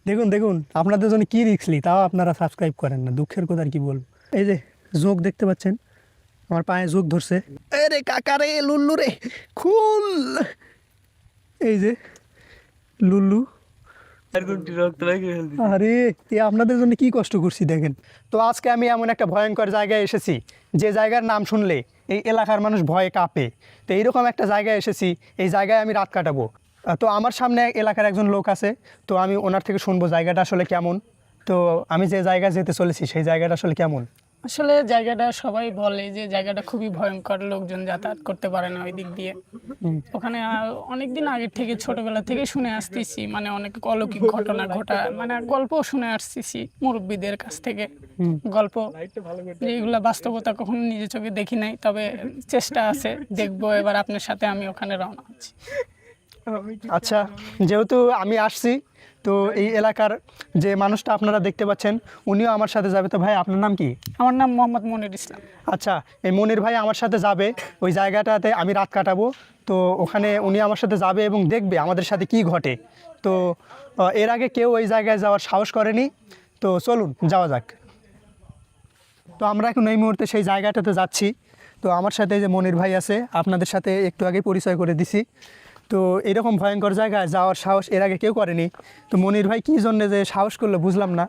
দেখুন দেখুন আপনাদের জন্য কি রিস্ক নি, তাও আপনারা সাবস্ক্রাইব করেন না, দুঃখের কথা আর কি বলবো। এই যে জোক দেখতে পাচ্ছেন, আমার পায়ে জোক ধরছে। আরে কাকা রে, লুল্লু রে খুল। এই যে লুল্লু, আরে এ আপনাদের জন্য কি কষ্ট করছি দেখেন। তো আজকে আমি এমন একটা ভয়ঙ্কর জায়গায় এসেছি যে জায়গার নাম শুনলে এই এলাকার মানুষ ভয়ে কাঁপে। তো এইরকম একটা জায়গায় এসেছি, এই জায়গায় আমি রাত কাটাবো। তো আমার সামনে এলাকার একজন লোক আছে, তো আমি ওনার থেকে শুনবো জায়গাটা আসলে কেমন। তো আমি যে জায়গায় যেতে চলেছি সেই জায়গাটা আসলে কেমন। আসলে জায়গাটা সবাই বলে যে জায়গাটা খুবই ভয়ঙ্কর, লোকজন যাতায়াত করতে পারে না ওই দিক দিয়ে। ওখানে অনেকদিন আগের থেকে ছোটবেলা থেকে শুনে আসতেছি, মানে অনেক অলৌকিক ঘটনা ঘটা, মানে গল্প শুনে আসতেছি মুরব্বীদের কাছ থেকে গল্প, যেগুলো বাস্তবতা কখনো নিজের চোখে দেখি নাই, তবে চেষ্টা আছে, দেখবো। এবার আপনার সাথে আমি ওখানে রওনা হচ্ছি। আচ্ছা, যেহেতু আমি আসছি, তো এই এলাকার যে মানুষটা আপনারা দেখতে পাচ্ছেন উনিও আমার সাথে যাবে। তো ভাই আপনার নাম কি? আমার নাম মোহাম্মদ মনির ইসলাম। আচ্ছা, এই মনির ভাই আমার সাথে যাবে, ওই জায়গাটাতে আমি রাত কাটাবো। তো ওখানে উনি আমার সাথে যাবে এবং দেখবে আমাদের সাথে কি ঘটে। তো এর আগে কেউ ওই জায়গায় যাওয়ার সাহস করেনি, তো চলুন যাওয়া যাক। তো আমরা এখন এই মুহূর্তে সেই জায়গাটাতে যাচ্ছি। তো আমার সাথে যে মনির ভাই আছে, আপনাদের সাথে একটু আগে পরিচয় করে দিছি। তো এরকম ভয়ঙ্কর জায়গায় যাওয়ার সাহস এর আগে কেউ করেনি। তো মনির ভাই কী জন্য যে সাহস করলো বুঝলাম না।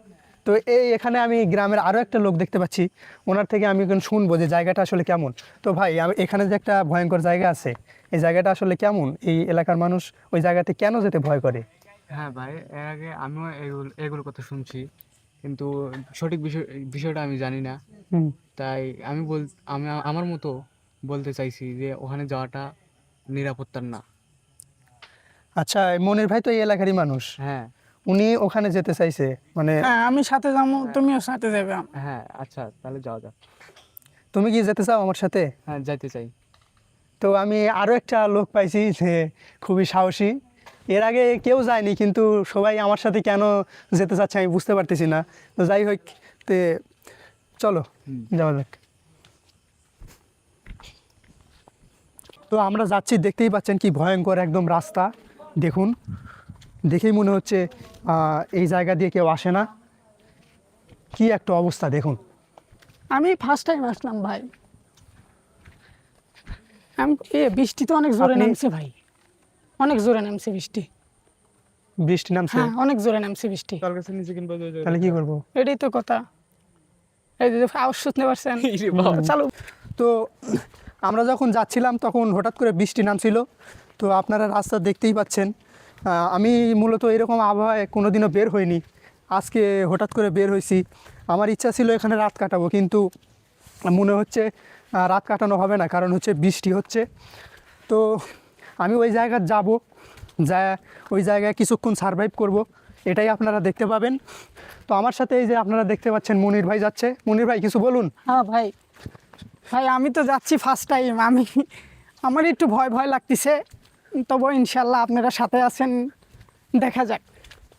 তো এখানে আমি গ্রামের আরও একটা লোক দেখতে পাচ্ছি, ওনার থেকে আমি এখন শুনবো যে জায়গাটা আসলে কেমন। তো ভাই, এখানে যে একটা ভয়ঙ্কর জায়গা আছে, এই জায়গাটা আসলে কেমন? এই এলাকার মানুষ ওই জায়গাতে কেন যেতে ভয় করে? হ্যাঁ ভাই, এর আগে আমিও এগুলোর কথা শুনছি, কিন্তু সঠিক বিষয়টা আমি জানি না। হুম। তাই আমি আমার মতো বলতে চাইছি যে ওখানে যাওয়াটা নিরাপত্তার না। আচ্ছা, মনির ভাই তো এই এলাকারই মানুষ, হ্যাঁ উনি ওখানে যেতে চাইছে, মানে হ্যাঁ, আমি সাথে যাবো, তুমিও সাথে যাবে। হ্যাঁ, আচ্ছা তাহলে যাওয়া যাক। তুমি কি যেতে চাও আমার সাথে? হ্যাঁ, যাইতে চাই। তো আমি আরও একটা লোক পাইছি যে খুবই সাহসী, এর আগে কেউ যায়নি, কিন্তু সবাই আমার সাথে কেন যেতে চাচ্ছে আমি বুঝতে পারতেছি না। তো যাই হোক, তে চলো যাওয়া যাক। তো আমরা যাচ্ছি, দেখতেই পাচ্ছেন কি ভয়ঙ্কর একদম রাস্তা। দেখুন, দেখেই মনে হচ্ছে এই জায়গা দিয়ে কেউ আসে না। কি একটা অবস্থা দেখুন। আমি ফার্স্ট টাইম আসলাম ভাই। বৃষ্টি তো অনেক জোরে নামছে ভাই, অনেক জোরে নামছে বৃষ্টি। বৃষ্টি নামছে? হ্যাঁ, অনেক জোরে নামছে বৃষ্টি। তাহলে কি করবো? এটাই তো কথা। এই যে আওয়াজ শুনতে পারছেন, চালু। তো আমরা যখন যাচ্ছিলাম তখন হঠাৎ করে বৃষ্টি নামছিল। তো আপনারা রাস্তা দেখতেই পাচ্ছেন। আমি মূলত এরকম আবহাওয়ায় কোনোদিনও বের হইনি, আজকে হঠাৎ করে বের হয়েছি। আমার ইচ্ছা ছিল এখানে রাত কাটাবো, কিন্তু মনে হচ্ছে রাত কাটানো হবে না, কারণ হচ্ছে বৃষ্টি হচ্ছে। তো আমি ওই জায়গায় যাব, যা ওই জায়গায় কিছুক্ষণ সারভাইভ করব, এটাই আপনারা দেখতে পাবেন। তো আমার সাথে এই যে আপনারা দেখতে পাচ্ছেন মনির ভাই যাচ্ছে। মনির ভাই কিছু বলুন। হ্যাঁ ভাই, আমি তো যাচ্ছি ফার্স্ট টাইম, আমার একটু ভয় ভয় লাগতেছে, তবু ইনশাল্লাহ আপনারা সাথে আছেন, দেখা যাক।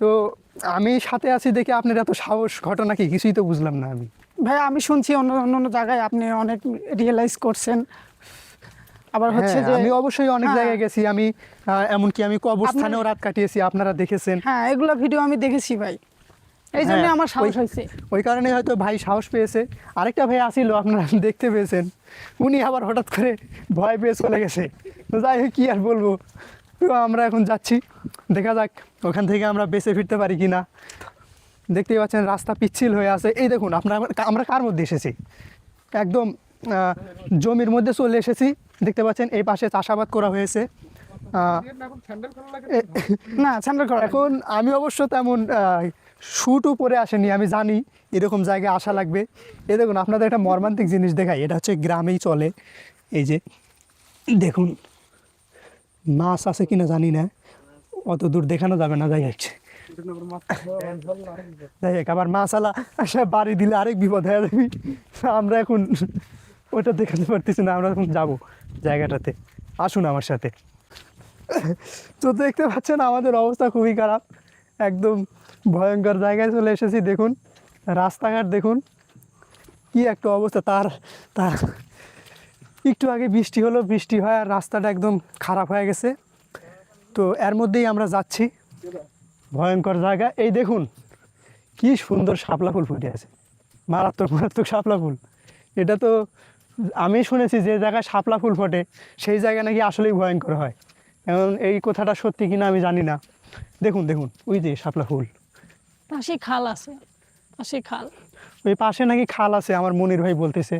তো আমি সাথে আছি দেখে আপনার এত সাহস, ঘটনা কি কিছুই তো বুঝলাম না আমি। ভাই আমি শুনছি অন্য অন্য জায়গায় আপনি অনেক রিয়েলাইজ করছেন, আবার হচ্ছে হ্যাঁ, যে আমি অবশ্যই অনেক হ্যাঁ, জায়গায় গেছি। আমি এমনকি আমি কবরস্থানেও রাত কাটিয়েছি, আপনারা দেখেছেন। হ্যাঁ, এগুলো ভিডিও আমি দেখেছি ভাই, এই জন্য হ্যাঁ, আমার সাহস হয়েছে। ওই কারণে হয়তো ভাই সাহস পেয়েছে। আরেকটা ভাই আসিল, আপনারা দেখতে পেয়েছেন, উনি আবার হঠাৎ করে ভয় পেয়ে চলে গেছে। তো যাই হোক, কী আর বলবো। তো আমরা এখন যাচ্ছি, দেখা যাক ওখান থেকে আমরা বেঁচে ফিরতে পারি কি না। দেখতেই পাচ্ছেন রাস্তা পিচ্ছিল হয়ে আছে। এই দেখুন আমরা কার মধ্যে এসেছি, একদম জমির মধ্যে চলে এসেছি। দেখতে পাচ্ছেন এই পাশে চাষাবাদ করা হয়েছে। না, স্যান্ডেল করা এখন আমি অবশ্য তেমন শ্যুটও পরে আসেনি, আমি জানি এরকম জায়গায় আসা লাগবে। এই দেখুন আপনাদের একটা মর্মান্তিক জিনিস দেখাই, এটা হচ্ছে গ্রামেই চলে। এই যে দেখুন, মাছ আছে কিনা জানি না, অত দূর দেখানো যাবে না। যাই হচ্ছে, যাই হোক, আবার মাছালা বাড়ি দিলে আরেক বিপদ হয়ে যাবে। আমরা এখন ওটা দেখাতে পারতেছি না, আমরা এখন যাবো জায়গাটাতে, আসুন আমার সাথে। তো দেখতে পাচ্ছেন আমাদের অবস্থা খুবই খারাপ, একদম ভয়ঙ্কর জায়গায় চলে এসেছি। দেখুন রাস্তাঘাট দেখুন কি একটা অবস্থা। তার তার একটু আগে বৃষ্টি হলো, বৃষ্টি হয় আর রাস্তাটা একদম খারাপ হয়ে গেছে। তো এর মধ্যেই আমরা যাচ্ছি। ভয়ঙ্কর জায়গা। এই দেখুন কি সুন্দর শাপলা ফুল ফুটে আছে, মারাত্মক মারাত্মক শাপলা ফুল। এটা তো আমি শুনেছি যে জায়গায় শাপলা ফুল ফোটে সেই জায়গা নাকি আসলেই ভয়ঙ্কর হয়। এখন এই কথাটা সত্যি কিনা আমি জানি না। দেখুন দেখুন ওই যে শাপলা ফুল, পাশে খাল আছে, পাশে খাল। ওই পাশে নাকি খাল আছে আমার মনির ভাই বলতেছে।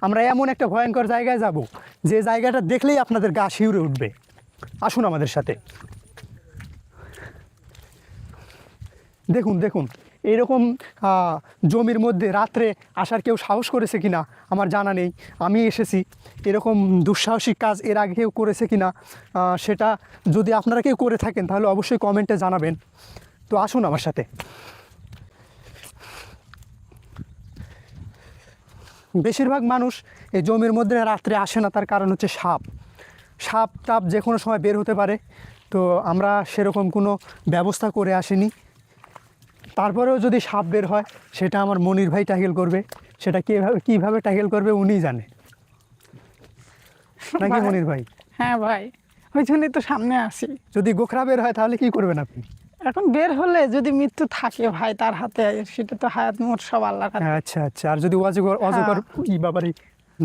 আমরা এমন একটা ভয়ঙ্কর জায়গায় যাব যে জায়গাটা দেখলেই আপনাদের গা শিউরে উঠবে। আসুন আমাদের সাথে। দেখুন দেখুন এইরকম জমির মধ্যে রাত্রে আসার কেউ সাহস করেছে কিনা আমার জানা নেই। আমি এসেছি, এরকম দুঃসাহসিক কাজ এর আগে কেউ করেছে কিনা সেটা যদি আপনারা কেউ করে থাকেন তাহলে অবশ্যই কমেন্টে জানাবেন। তো আসুন আমার সাথে। বেশিরভাগ মানুষ এই জমির মধ্যে রাত্রে আসে না, তার কারণ হচ্ছে সাপ। সাপ টাপ যে কোনো সময় বের হতে পারে। তো আমরা সেরকম কোনো ব্যবস্থা করে আসিনি। তারপরেও যদি সাপ বের হয় সেটা আমার মনির ভাই ট্যাকেল করবে। সেটা কীভাবে ট্যাকেল করবে উনিই জানে, নাকি মনির ভাই? হ্যাঁ ভাই, ওই জন্যই তো সামনে আসি। যদি গোখরা বের হয় তাহলে কি করবেন আপনি? এখন বের হলে যদি মৃত্যু থাকে ভাই তার হাতে, সেটা তো হায়াত মোট সব আল্লাহর হাতে। আচ্ছা আচ্ছা। আর যদি অজগর কি বাবারই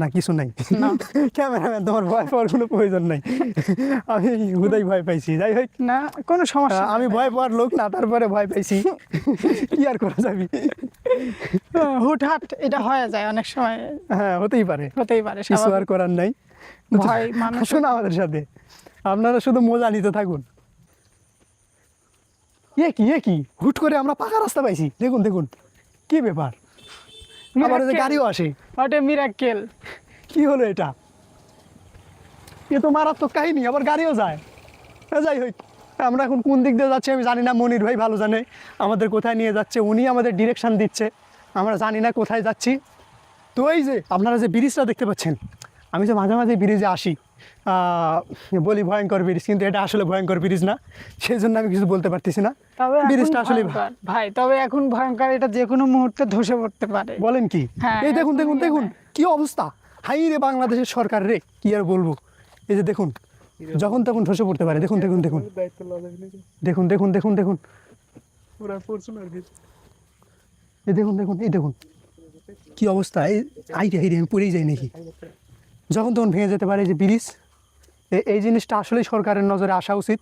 না কিছু নাই, ক্যামেরাম্যান তোমার ভয় পাওয়ার কোনো প্রয়োজন নাই। আমি হুদাই ভয় পাইছি। যাই হোক না কোনো সমস্যা নেই। আমি ভয় পাওয়ার লোক না, তারপরে ভয় পাইছি। কি আর করা যাবে, হুটহাট এটা হয়ে যায় অনেক সময়। হ্যাঁ হতেই পারে, হতেই পারে, কিছু আর স্বাভাবিক। করার নাই। ভয় মানুষ। আসুন আমাদের সাথে, আপনারা শুধু মজা নিতে থাকুন। এ কি হুট করে আমরা পাকা রাস্তা পাইছি। দেখুন দেখুন কি ব্যাপার, আবার ওই যে গাড়িও আসে। ওটা মিরাক্কেল। কি হলো এটা? এ তো মারাত্মক কাহিনী, আবার গাড়িও যায়। যাই হোক আমরা এখন কোন দিক দিয়ে যাচ্ছি আমি জানি না, মনির ভাই ভালো জানে আমাদের কোথায় নিয়ে যাচ্ছে। উনি আমাদের ডিরেকশন দিচ্ছে, আমরা জানি না কোথায় যাচ্ছি। তো এই যে আপনারা যে ব্রিজটা দেখতে পাচ্ছেন, আমি যে মাঝে মাঝে ব্রিজে আসি, বলি ভয়ঙ্কর ব্রিজ, কিন্তু এটা আসলে ভয়ঙ্কর ব্রিজ না, সেই জন্য আমি কিছু বলতে পারতেছি না। তবে ব্রিজটা আসলে ভাই, তবে এখন ভয়ঙ্কর, এটা যে কোনো মুহূর্তে ধসে পড়তে পারে। বলেন কি? হ্যাঁ, এই দেখুন দেখুন এখনই দেখুন মানে। কি অবস্থা, হাই রে বাংলাদেশের সরকার রে, কি আর বলবো। এই যে দেখুন যখন তখন ধসে পড়তে পারে। দেখুন দেখুন দেখুন দেখুন দেখুন দেখুন দেখুন এই দেখুন দেখুন এই দেখুন কি অবস্থা। এই আইরে হাইরে আমি পড়েই যাই নাকি, যখন তখন ভেঙে যেতে পারে। এই যে ব্রিজ, এই জিনিসটা আসলেই সরকারের নজরে আসা উচিত।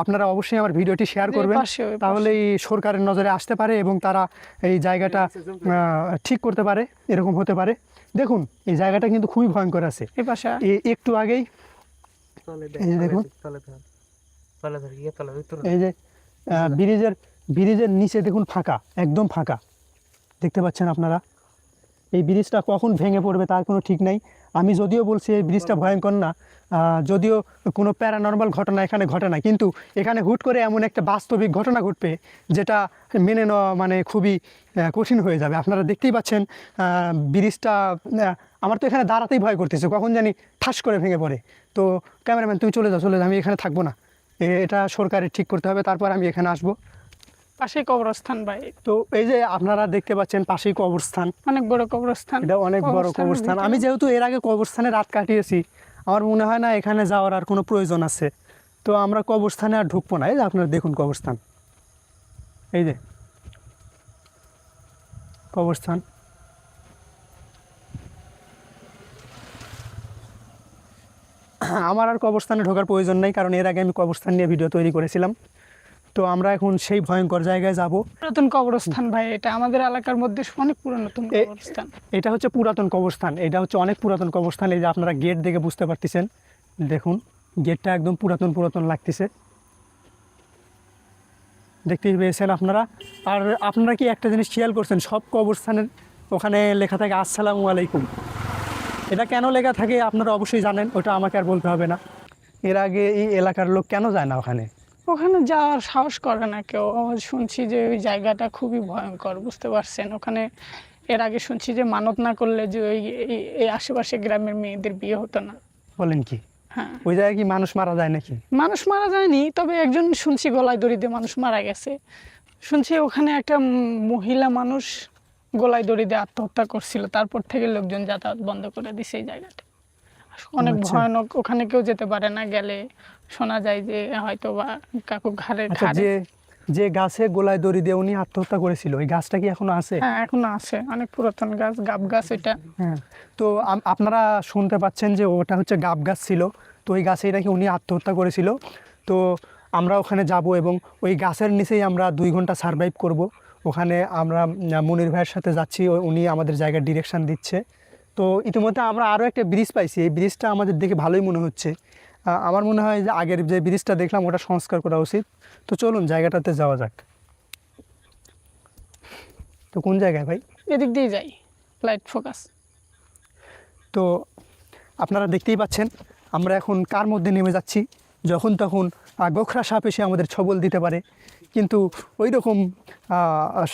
আপনারা অবশ্যই আমার ভিডিওটি শেয়ার করবেন, তাহলেই সরকারের নজরে আসতে পারে এবং তারা এই জায়গাটা ঠিক করতে পারে। এরকম হতে পারে। দেখুন এই জায়গাটা কিন্তু খুবই ভয়ঙ্কর আছে। এই পাশে একটু আগেই এই যে দেখুন, এই যে ব্রিজের নিচে দেখুন ফাঁকা, একদম ফাঁকা দেখতে পাচ্ছেন আপনারা। এই ব্রিজটা কখন ভেঙে পড়বে তার কোনো ঠিক নাই। আমি যদিও বলছি এই ব্রিজটা ভয়ঙ্কর না, যদিও কোনো প্যারানর্মাল ঘটনা এখানে ঘটে না, কিন্তু এখানে হুট করে এমন একটা বাস্তবিক ঘটনা ঘটবে যেটা মেনে নেওয়া মানে খুবই কঠিন হয়ে যাবে। আপনারা দেখতেই পাচ্ছেন ব্রিজটা, আমার তো এখানে দাঁড়াতেই ভয় করতেছে, কখন জানি ঠাস করে ভেঙে পড়ে। তো ক্যামেরাম্যান তুমি চলে যাও, আমি এখানে থাকবো না। এটা সরকারের ঠিক করতে হবে, তারপর আমি এখানে আসবো। পাশেই কবরস্থান ভাই। তো এই যে আপনারা দেখতে পাচ্ছেন পাশেই কবরস্থান, অনেক বড় কবরস্থান। এটা অনেক বড় কবরস্থান। আমি যেহেতু এর আগে কবরস্থানে রাত কাটিয়েছি, আমার মনে হয় না এখানে যাওয়ার আর কোনো প্রয়োজন আছে। তো আমরা কবরস্থানে আর ঢুকবো না। এই যে আপনারা দেখুন কবরস্থান, এই যে কবরস্থান। আমার আর কবরস্থানে ঢোকার প্রয়োজন নেই, কারণ এর আগে আমি কবরস্থান নিয়ে ভিডিও তৈরি করেছিলাম। তো আমরা এখন সেই ভয়ঙ্কর জায়গায় যাব। পুরাতন কবরস্থান ভাই, এটা আমাদের এলাকার মধ্যে অনেক পুরাতন কবরস্থান। এটা হচ্ছে পুরাতন কবরস্থান, এটা হচ্ছে অনেক পুরাতন কবরস্থান। এই যে আপনারা গেট দেখে বুঝতে পারতেছেন, দেখুন গেটটা একদম পুরাতন পুরাতন লাগতেছে, দেখতেই পেয়েছেন আপনারা। আর আপনারা কি একটা জিনিস খেয়াল করছেন, সব কবরস্থানের ওখানে লেখা থাকে আসসালামু আলাইকুম। এটা কেন লেখা থাকে আপনারা অবশ্যই জানেন, ওটা আমাকে আর বলতে হবে না। এর আগে এই এলাকার লোক কেন যায় না ওখানে? ওখানে যাওয়ার সাহস করে না কেউ। শুনছি যে ওই জায়গাটা খুবই ভয়ঙ্কর, বুঝতে পারছেন। ওখানে এর আগে শুনছি যে মানত না করলে যে এই আশেপাশে গ্রামের মেয়েদের বিয়ে হতো না। বলেন কি? হ্যাঁ, ওই জায়গায় কি মানুষ মারা যায় নাকি? মানুষ মারা যায়নি, তবে একজন শুনছি গলায় দড়ি দিয়ে মানুষ মারা গেছে। শুনছি ওখানে একটা মহিলা মানুষ গলায় দড়ি দিয়ে আত্মহত্যা করছিল, তারপর থেকে লোকজন যাতায়াত বন্ধ করে দিছে এই জায়গাটা। অনেক আচ্ছা। ভয়ানক, ওখানে কেউ যেতে পারে না, গেলে শোনা যায় যে হয়তো বা কাকু ঘাড়ে আচ্ছা, যে যে গাছে গোলায় দড়ি দিয়ে উনি আত্মহত্যা করেছিল, ওই গাছটা কি এখনো আছে? হ্যাঁ এখনো আছে, অনেক পুরাতন গাছ, গাব গাছ এটা। হ্যাঁ, তো আপনারা শুনতে পাচ্ছেন যে ওটা হচ্ছে গাব গাছ ছিল, তো ওই গাছেই নাকি উনি আত্মহত্যা করেছিল। তো আমরা ওখানে যাব এবং ওই গাছের নিচেই আমরা 2 ঘন্টা সারভাইভ করব। ওখানে আমরা মনির ভাইয়ের সাথে যাচ্ছি, উনি আমাদের জায়গার ডিরেকশন দিচ্ছে। তো ইতিমধ্যে আমরা আরও একটা ব্রিজ পাইছি, এই ব্রিজটা আমাদের দেখে ভালোই মনে হচ্ছে। আমার মনে হয় যে আগের যে ব্রিজটা দেখলাম ওটা সংস্কার করা উচিত। তো চলুন জায়গাটাতে যাওয়া যাক। তো কোন জায়গায় ভাই? এদিক দিয়ে যাই, লাইট ফোকাস। তো আপনারা দেখতেই পাচ্ছেন আমরা এখন কার মধ্যে নেমে যাচ্ছি। যখন তখন গোখরা সাপ এসে আমাদের ছবল দিতে পারে, কিন্তু ওই রকম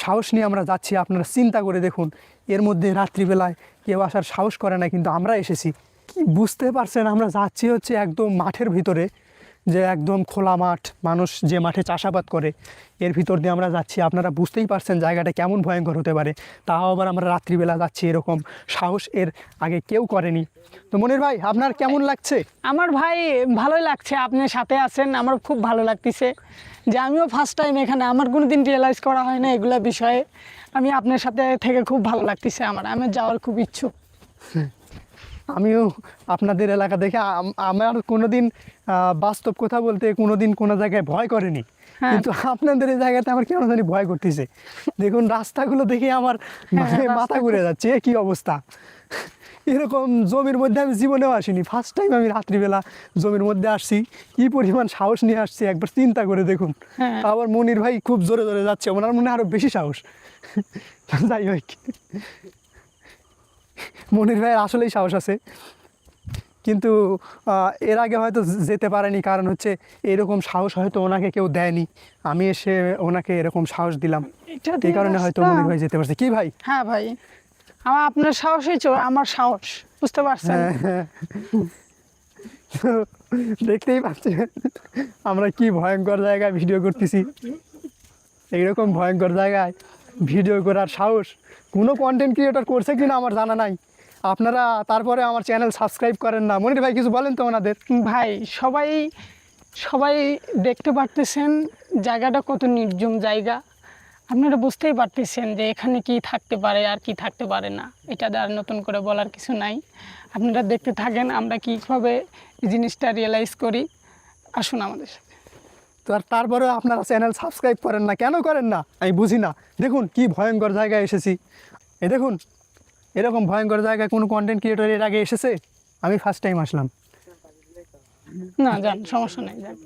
সাহস নিয়ে আমরা যাচ্ছি। আপনারা চিন্তা করে দেখুন, এর মধ্যে রাত্রিবেলায় কেউ আসার সাহস করে না, কিন্তু আমরা এসেছি। কি বুঝতে পারছেন, আমরা যাচ্ছি হচ্ছে একদম মাঠের ভিতরে, যে একদম খোলা মাঠ, মানুষ যে মাঠে চাষাবাদ করে এর ভিতর দিয়ে আমরা যাচ্ছি। আপনারা বুঝতেই পারছেন জায়গাটা কেমন ভয়ঙ্কর হতে পারে, তাও আবার আমরা রাত্রিবেলা যাচ্ছি। এরকম সাহস এর আগে কেউ করেনি। তো মনির ভাই, আপনার কেমন লাগছে? আমার ভাই ভালোই লাগছে, আপনি সাথে আছেন, আমার খুব ভালো লাগতেছে যে আমিও ফার্স্ট টাইম এখানে, আমার কোনো দিন রিয়েলাইজ করা হয় না এগুলা বিষয়ে। আমি আপনার সাথে থেকে খুব ভালো লাগতেছে, আমি যাওয়ার খুব ইচ্ছুক। আমিও আপনাদের এলাকা দেখে আমার কোনো দিন বাস্তব কথা বলতে কোনো দিন কোনো জায়গায় ভয় করেনি, হ্যাঁ। কিন্তু আপনাদের এই জায়গাতে আমার কেন জানি ভয় করতেছে। দেখুন রাস্তাগুলো দেখে আমার মানে মাথা ঘুরে যাচ্ছে, এ কী অবস্থা! এরকম জমির মধ্যে আমি জীবনেও আসিনি, ফার্স্ট টাইম আমি রাত্রিবেলা জমির মধ্যে আসছি। কী পরিমাণ সাহস নিয়ে আসছি একবার চিন্তা করে দেখুন। হ্যাঁ। আবার মনির ভাই খুব জোরে জোরে যাচ্ছে, ওনার মনে হয় আরও বেশি সাহস। যাই হোক, মনির ভাইয়ের আসলেই সাহস আছে, কিন্তু এর আগে হয়তো যেতে পারেনি, কারণ হচ্ছে এরকম সাহস হয়তো ওনাকে কেউ দেয়নি। আমি এসে ওনাকে এরকম সাহস দিলাম, এটা এই কারণে হয়তো মনির ভাই যেতে পারছে। কি ভাই? হ্যাঁ ভাই, আপনার সাহসই আমার সাহস, বুঝতে পারছেন? হ্যাঁ। দেখতেই পাচ্ছেন আমরা কি ভয়ঙ্কর জায়গায় ভিডিও করতেছি। এইরকম ভয়ঙ্কর জায়গায় ভিডিও করার সাহস কোনো কন্টেন্ট ক্রিয়েটর করছে কিনা আমার জানা নাই। আপনারা তারপরে আমার চ্যানেল সাবস্ক্রাইব করেন না। মনির ভাই কিছু বলেন তো ওনাদের। ভাই সবাই সবাই দেখতে পারতেছেন জায়গাটা কত নির্জন জায়গা, আপনারা বুঝতেই পারতেছেন যে এখানে কি থাকতে পারে আর কি থাকতে পারে না, এটা আর নতুন করে বলার কিছু নাই। আপনারা দেখতে থাকেন আমরা কীভাবে এই জিনিসটা রিয়েলাইজ করি। আসুন আমাদের সাথে। তো আর তারপরেও আপনারা চ্যানেল সাবস্ক্রাইব করেন না, কেন করেন না আমি বুঝি না। দেখুন কি ভয়ঙ্কর জায়গায় এসেছি, এই দেখুন এরকম ভয়ঙ্কর জায়গায় কোনো কন্টেন্ট ক্রিয়েটর এর আগে এসেছে? আমি ফার্স্ট টাইম আসলাম। না যান, সমস্যা নেই, যান।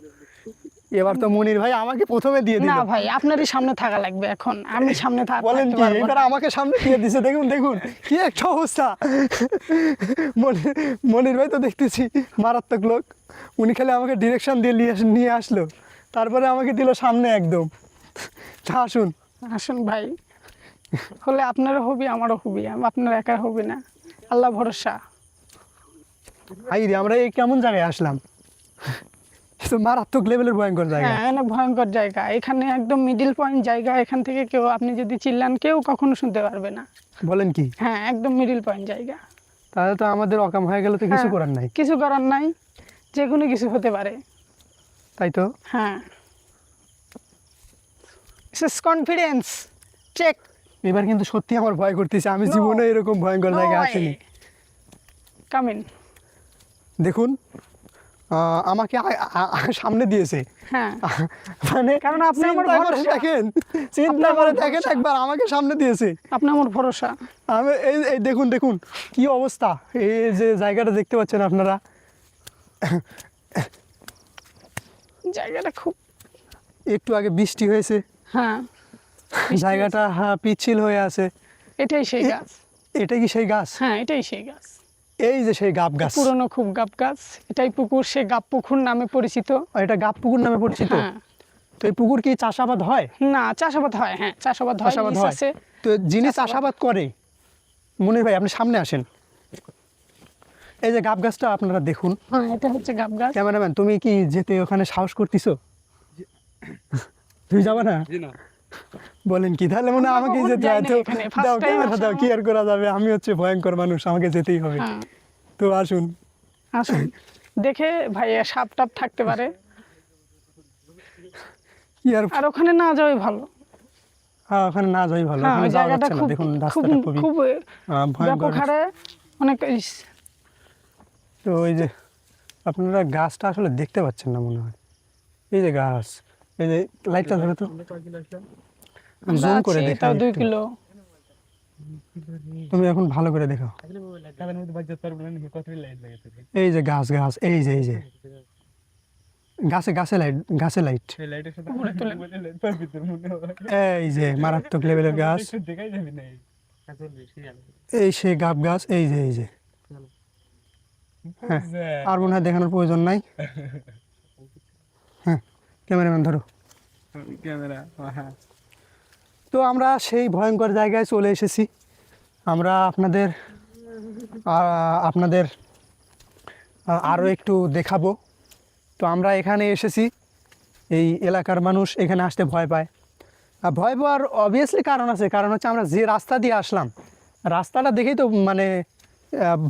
এবার তো মনির ভাই আমাকে প্রথমে দিয়ে দিল। না ভাই, আপনারই সামনে থাকা লাগবে, এখন আমি সামনে বলেন থাকতে কি, পারবো এবার না। আমাকে সামনে দিয়ে দিছে। দেখুন দেখুন কি একটা অবস্থা। মনির ভাই তো দেখতেছি মারাত্মক লোক, উনি খালি আমাকে ডিরেকশন দিয়ে নিয়ে আসলো, তারপরে আমাকে দিল সামনে একদম। তা আসুন। আসুন ভাই, হলে আপনারও হবি আমারও হবি, আপনার একার হবি না, আল্লাহ ভরসা। হাই রে, আমরা এই কেমন জায়গায় আসলাম? তো মারাত্মক লেভেলের ভয়ঙ্কর জায়গা। হ্যাঁ, অনেক ভয়ঙ্কর জায়গা, এখানে একদম মিডিল পয়েন্ট জায়গা, এখান থেকে কেউ আপনি যদি চিল্লান কেউ কখনো শুনতে পারবে না। বলেন কি? হ্যাঁ, একদম মিডিল পয়েন্ট জায়গা। তাহলে তো আমাদের অকাম হয়ে গেলে তো কিছু হ্যাঁ, করার নাই। কিছু করার নাই, যে কোনো কিছু হতে পারে। তাই তো। হ্যাঁ, কনফিডেন্স চেক। এবার কিন্তু সত্যি আমার ভয় করতেছে, আমি জীবনে এরকম ভয়ঙ্কর জায়গায় আসিনি। কামিন। দেখুন আমাকে সামনে দিয়েছে। হ্যাঁ, মানে কারণ আপনি আমার চিন্তা করে ভরসা। দেখেন, চিন্তা করে দেখেন একবার, আমাকে সামনে দিয়েছে। আপনি আমার ভরসা। আমি এই দেখুন দেখুন কি অবস্থা, এই যে জায়গাটা দেখতে পাচ্ছেন আপনারা, জায়গাটা খুব, একটু আগে বৃষ্টি হয়েছে, হ্যাঁ জায়গাটা পিচ্ছিল হয়ে আছে। এটাই সেই গাছ। এটা কি সেই গাছ? হ্যাঁ, এটাই সেই গাছ, এই যে সেই গাব গাছ, পুরনো খুব গাব গাছ। এটাই পুকুর, সে গাব পুকুর নামে পরিচিত। এটা গাব পুকুর নামে পরিচিত। হ্যাঁ। তো এই পুকুর কি চাষাবাদ হয়? না, চাষাবাদ হয়, হ্যাঁ চাষাবাদ হয়, চাষাবাদ লিজ হয়। আছে। তো যিনি চাষাবাদ করে, মনির ভাই আপনি সামনে আসেন, এই যে গাব গাছটা আপনারা দেখুন। হ্যাঁ, এটা হচ্ছে গাব গাছ। ক্যামেরাম্যান তুমি কি যেতে ওখানে সাহস করতেছো? তুই যাবে না? বলেন কি, তাহলে মনে হয় আমরা আমাকে কখনো যেতে হয়। যাইনি তো এখানে, first দাও time ক্যামেরা আসা দাও, কি আর করা যাবে, আমি হচ্ছে ভয়ঙ্কর মানুষ, আমাকে যেতেই হবে। হ্যাঁ, তো আসুন। আসুন। দেখে ভাইয়া সাপ টাপ থাকতে পারে। কি আর আর ওখানে না যাওয়াই ভালো। হ্যাঁ, ওখানে না যাই ভালো, হ্যাঁ ওখানে ওই যাওয়া জায়গাটা যাচ্ছে না, খুব দেখুন খুব রাস্তাটা খুবই খুব ভয়ঙ্কর। ব্যাপক হারে অনেক তো ওই যে আপনারা গাছটা আসলে দেখতে পাচ্ছেন না মনে হয়, এই যে গাছ, এই যে লাইটটা ধরে তো জুম করে আছে, দেখাই তাও 2 একটু। কিলো। তুমি এখন ভালো করে দেখো, এই যে গাছ গাছ, এই যে গাছে গাছে লাইট, গাছে লাইট, উপরে তুলে। এই যে মারাত্মক লেভেলের গাছ, এই সে গাব গাছ, এই যে হ্যাঁ, আর মনে হয় দেখানোর প্রয়োজন নাই। হ্যাঁ, ক্যামেরাম্যান ধরো। ক্যামেরা, হ্যাঁ। তো আমরা সেই ভয়ঙ্কর জায়গায় চলে এসেছি। আমরা আপনাদের আরও একটু দেখাবো। তো আমরা এখানে এসেছি, এই এলাকার মানুষ এখানে আসতে ভয় পায়। ভয় পাওয়ার অবভিয়াসলি কারণ আছে, কারণ হচ্ছে আমরা যে রাস্তা দিয়ে আসলাম, রাস্তাটা দেখেই তো মানে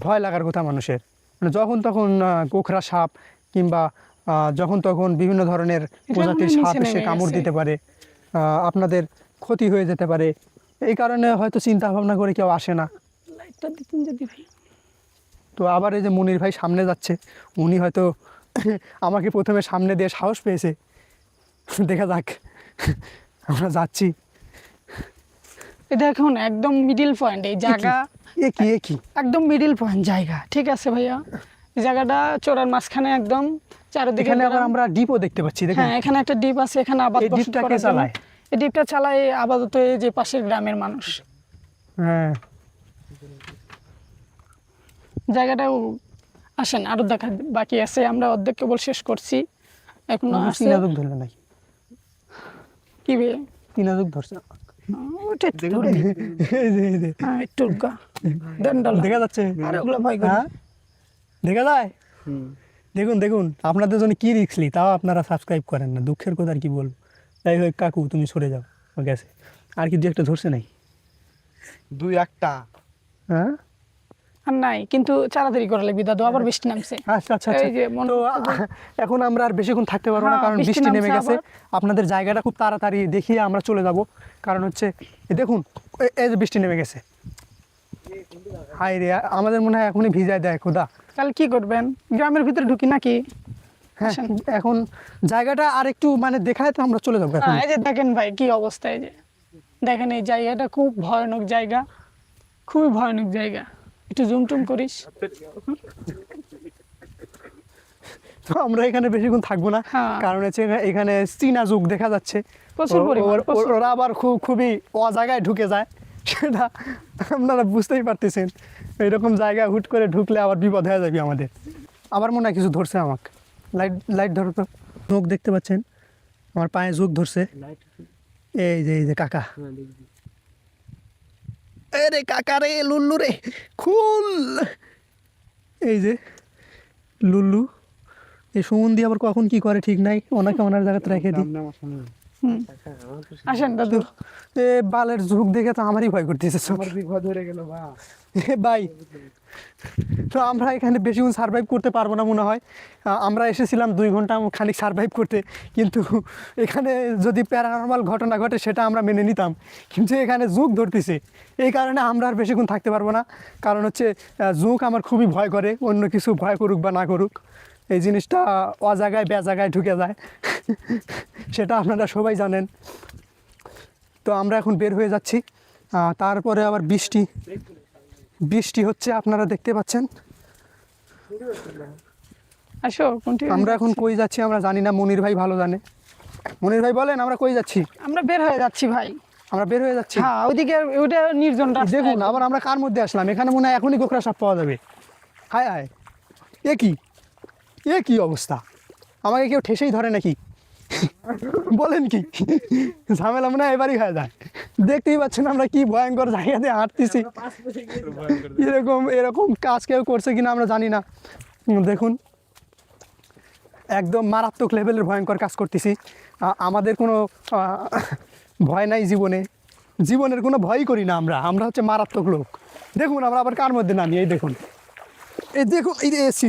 ভয় লাগার কথা মানুষের। মানে যখন তখন গোখরা সাপ কিংবা যখন তখন বিভিন্ন ধরনের প্রজাতির নিচে সাপ নেমে এসে কামড় গেছে। দিতে পারে, আপনাদের ক্ষতি হয়ে যেতে পারে। এই কারণে হয়তো চিন্তা ভাবনা করে কেউ আসে না। লাইটটা দিতেন যদি ভাই। তো আবার এই যে মনির ভাই সামনে যাচ্ছে, উনি হয়তো আমাকে প্রথমে সামনে দিয়ে সাহস পেয়েছে। দেখা যাক, আমরা যাচ্ছি। এটা এখন একদম মিডিল পয়েন্ট, এই জায়গা এ কি একদম মিডিল পয়েন্ট জায়গা, ঠিক আছে ভাইয়া? এই জায়গাটা চোরার মাঝখানে একদম চারিদিকে এখানে আবার গ্রাম। আমরা ডিপও দেখতে পাচ্ছি, দেখুন। হ্যাঁ, এখানে একটা দ্বীপ আছে, এখানে আবাদ এই বসত দ্বীপটা কে করার জন্য। চালায়? এই দ্বীপটা চালায় আপাতত এই যে পাশের গ্রামের মানুষ। হ্যাঁ, জায়গাটাও আসেন, আরো দেখা বাকি আছে, আমরা অর্ধেক কেবল শেষ করছি, এখনো আছে। তিনাজুক ধরলো নাকি? কি বে তিনাজুক ধরছে। ওটা একটু দূরে। এই যে। হ্যাঁ, একটু গা দেন ডালা। দেখা যাচ্ছে? আর ওগুলো ভয় করে। হ্যাঁ, দেখা যায়। দেখুন আপনাদের জন্য কি রিস্কলি, তাও আপনারা সাবস্ক্রাইব করেন না, দুঃখের কথা আর কি বলবো। তাই হোক কাকু, তুমি সরে যাও, ও গেছে। আর কি দু একটা ধরছে নাই? 2-1টা। হ্যাঁ, আর নাই, কিন্তু তাড়াতাড়ি করে লাগবি দাদু, আবার বৃষ্টি নামছে। আচ্ছা। এই যে মনে তো হচ্ছে এখন আমরা আর বেশিক্ষণ থাকতে পারবো না, হ্যাঁ, কারণ বৃষ্টি বৃষ্টি নেমে নামছে গেছে। আবার। আপনাদের জায়গাটা খুব তাড়াতাড়ি দেখিয়ে আমরা চলে যাব, কারণ হচ্ছে দেখুন, এই যে বৃষ্টি নেমে গেছে। হাই রে, আমাদের মনে হয় এখনই ভিজায় দেয় খোদা। তাহলে কি করবেন? গ্রামের ভিতরে ঢুকি নাকি? হ্যাঁ, এখন জায়গাটা আর একটু মানে দেখায় তো আমরা চলে যাবো এখন। এই যে দেখেন ভাই কি অবস্থা, এই যে দেখেন এই জায়গাটা খুব ভয়ানক জায়গা, খুবই ভয়ানক জায়গা। একটু জুম টুম করিস। তো আমরা এখানে বেশিক্ষণ থাকবো না, হ্যাঁ। কারণ হচ্ছে এখানে চীনা যুগ দেখা যাচ্ছে। প্রচুর পরিমাণ, প্রচুর। ওরা আবার খুবই জায়গায় ঢুকে যায়, সেটা আপনারা বুঝতেই পারতেছেন। এরকম জায়গায় হুট করে ঢুকলে আবার বিপদ হয়ে যাবে আমাদের। আবার মনে হয় কিছু ধরছে আমাকে। লাইট ধরো তো। যোগ দেখতে পাচ্ছেন, আমার পায়ে যোগ ধরছে। এই যে কাকা, রে কাকা রে, লুল্লু রে, খুল। এই যে লুল্লু, এই সুমন দিয়ে আবার কখন কি করে ঠিক নাই, ওনাকে ওনার জায়গাতে রেখে দিই। আসেন দাদু। এ বালের ঝুঁক দেখে তো আমারই ভয় করতেছে ভাই। তো আমরা এখানে বেশিক্ষণ সার্ভাইভ করতে পারবো না মনে হয়। আমরা এসেছিলাম 2 ঘন্টা খানিক সার্ভাইভ করতে, কিন্তু এখানে যদি প্যারানর্মাল ঘটনা ঘটে সেটা আমরা মেনে নিতাম, কিন্তু এখানে ঝুঁক ধরতেছে, এই কারণে আমরা আর বেশিক্ষণ থাকতে পারবো না। কারণ হচ্ছে ঝুঁক আমার খুবই ভয় করে, অন্য কিছু ভয় করুক বা না করুক, এই জিনিসটা অজায়গায় বেজায়গায় ঢুকে যায়, সেটা আপনারা সবাই জানেন। তো আমরা এখন বের হয়ে যাচ্ছি। তারপরে আবার বৃষ্টি হচ্ছে, আপনারা দেখতে পাচ্ছেন। আসো, কোনটি? আমরা এখন কই যাচ্ছি আমরা জানি না, মনির ভাই ভালো জানে। মনির ভাই বলেন, আমরা কই যাচ্ছি? আমরা বের হয়ে যাচ্ছি ভাই। আমরা বের হয়ে যাচ্ছি। হ্যাঁ, ওইদিকে ওইটা নির্জন রাস্তা। দেখুন আবার আমরা কার মধ্যে আসলাম, এখানে মনে হয় এখনই গোখরা সাপ পাওয়া যাবে। হায় হায়, এ কি অবস্থা, আমাকে কেউ ঠেসেই ধরে নাকি? বলেন কি, ঝামেলা মনে হয় এবারই হয়ে যায়। দেখতেই পাচ্ছেন আমরা কি ভয়ঙ্কর জায়গাতে হাঁটতেছি। এরকম কাজ কেউ করছে কিনা আমরা জানি না। দেখুন, একদম মারাত্মক লেভেলের ভয়ঙ্কর কাজ করতেছি। আমাদের কোনো ভয় নাই জীবনের কোনো ভয়ই করি না আমরা হচ্ছে মারাত্মক লোক। দেখুন আমরা আবার কার মধ্যে নামি, এই দেখুন এই সি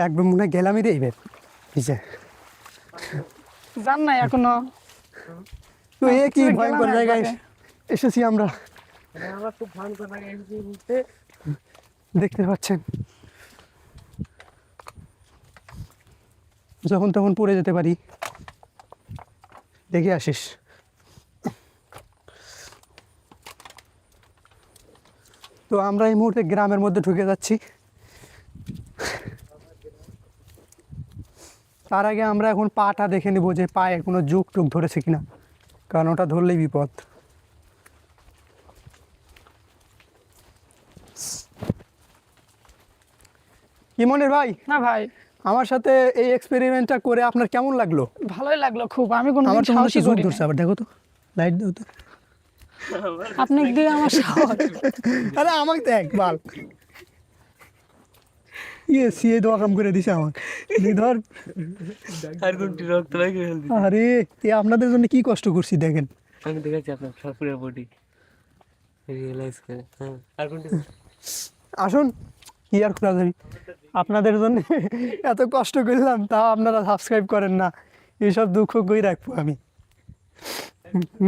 একদম মনে হয় গেলামই রে এইবার। এই যে জান নাই এখনো। তো এ কি গেলাম ভয়ঙ্কর জায়গায় একবারে। এসেছি আমরা, আমরা খুব ভয়ঙ্কর জায়গায় এসেছি বলতে দেখতে পাচ্ছেন যখন তখন পড়ে যেতে পারি, দেখে আসিস। তো আমরা এই মুহূর্তে গ্রামের মধ্যে ঢুকে যাচ্ছি। তার আগে আমরা এখন পাটা দেখে নেবো যে পায়ে কোনো জুক টুক ধরেছে কিনা, কারণ ওটা ধরলেই বিপদ। কি মনির ভাই, না ভাই, আমার সাথে এই এক্সপেরিমেন্টটা করে আপনার কেমন লাগলো? ভালোই লাগলো খুব। আমি কোনো আমার তো মনে হচ্ছে সাহসই জুক করি ধরছে, আবার দেখো তো, লাইট দাও তো। আপনি দিয়ে আমার সাহস। আরে আমাকে দেখ বাল, ইয়ে সিয়ে দোয়া কাম করে দিছে আমার, ধর। আর কোনটি রক্ত লাগে ফেলবি আরে এ আপনাদের জন্য কি কষ্ট করছি দেখেন। আমি দেখেছি আপনার সরপুরের বডি রিয়েলাইজ করে। হ্যাঁ আর কোনটি আসুন, কি আর করা যাবে, আপনাদের জন্য এত কষ্ট করলাম তাও আপনারা সাবস্ক্রাইব করেন না, এইসব দুঃখ কই রাখবো আমি।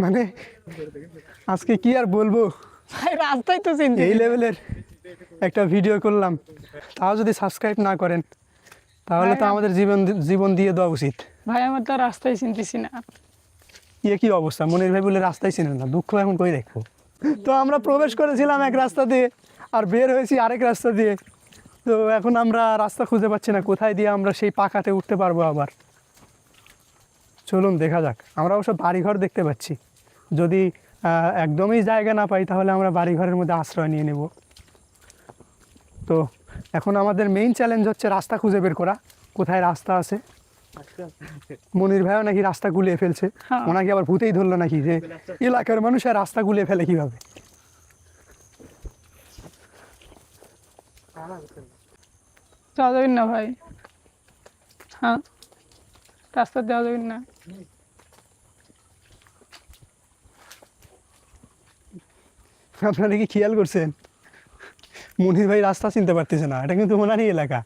মানে আজকে কি আর বলবো, ভাই রাস্তায় তো চিনতে এই লেভেলের একটা ভিডিও করলাম, তাও যদি সাবস্ক্রাইব না করেন তাহলে তো আমাদের জীবন দিয়ে দেওয়া উচিত। ভাই, আমার তো রাস্তায় চিনতেছি না। ইয়ে কি অবস্থা, মনির ভাই বলে রাস্তায় চিনেন না, দুঃখ এখন কই দেখবো। তো আমরা প্রবেশ করেছিলাম এক রাস্তা দিয়ে আর বের হয়েছি আরেক রাস্তা দিয়ে। তো এখন আমরা রাস্তা খুঁজে পাচ্ছি না কোথায় দিয়ে আমরা সেই পাকাতে উঠতে পারবো আবার। চলুন দেখা যাক। আমরা অবশ্য বাড়িঘর দেখতে পাচ্ছি, যদি একদমই জায়গা না পাই তাহলে আমরা বাড়িঘরের মধ্যে আশ্রয় নিয়ে নেব। তো এখন আমাদের মেইন চ্যালেঞ্জ হচ্ছে রাস্তা খুঁজে বের করা, কোথায় রাস্তা আছে। মনির ভাইও নাকি রাস্তা গুলিয়ে ফেলছে, হ্যাঁ। ওনাকে আবার ভূতেই ধরলো নাকি, যে এলাকার মানুষ আর রাস্তা গুলিয়ে ফেলে কিভাবে। যাওয়া যাবে না ভাই, হ্যাঁ রাস্তা যাওয়া যাবে না। আপনারা কি খেয়াল করছেন মনির ভাই রাস্তা চিনতে পারতেছে না, এটা কিন্তু ওনারই এলাকা।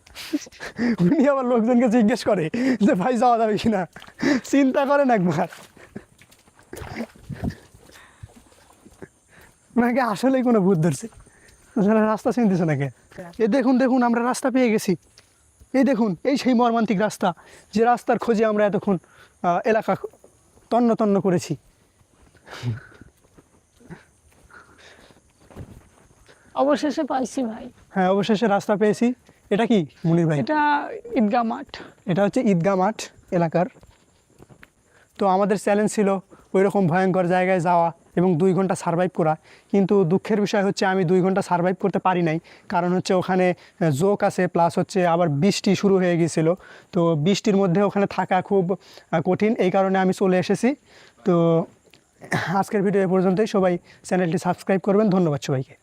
উনি আবার লোকজনকে জিজ্ঞেস করে যে ভাই যাওয়া যাবে কিনা, চিন্তা করেন একবার। ওনাকে আসলেই কোনো ভূত ধরছে, ওনারা রাস্তা চিনতেছে নাকি। এ দেখুন দেখুন, আমরা রাস্তা পেয়ে গেছি। এই দেখুন, এই সেই মর্মান্তিক রাস্তা, যে রাস্তার খোঁজে আমরা এতক্ষণ এলাকা তন্ন তন্ন করেছি। অবশেষে পাইছি ভাই। হ্যাঁ, অবশেষে রাস্তা পেয়েছি। এটা কি মনির ভাই? এটা ঈদগাহ মাঠ। এটা হচ্ছে ঈদগাহ মাঠ এলাকার। তো আমাদের চ্যালেঞ্জ ছিল ওই রকম ভয়ঙ্কর জায়গায় যাওয়া এবং 2 ঘন্টা সারভাইভ করা, কিন্তু দুঃখের বিষয় হচ্ছে আমি 2 ঘন্টা সারভাইভ করতে পারি নাই, কারণ হচ্ছে ওখানে জোক আছে, প্লাস হচ্ছে আবার বৃষ্টি শুরু হয়ে গিয়েছিলো। তো বৃষ্টির মধ্যে ওখানে থাকা খুব কঠিন, এই কারণে আমি চলে এসেছি। তো আজকের ভিডিও এ পর্যন্তই। সবাই চ্যানেলটি সাবস্ক্রাইব করবেন। ধন্যবাদ সবাইকে।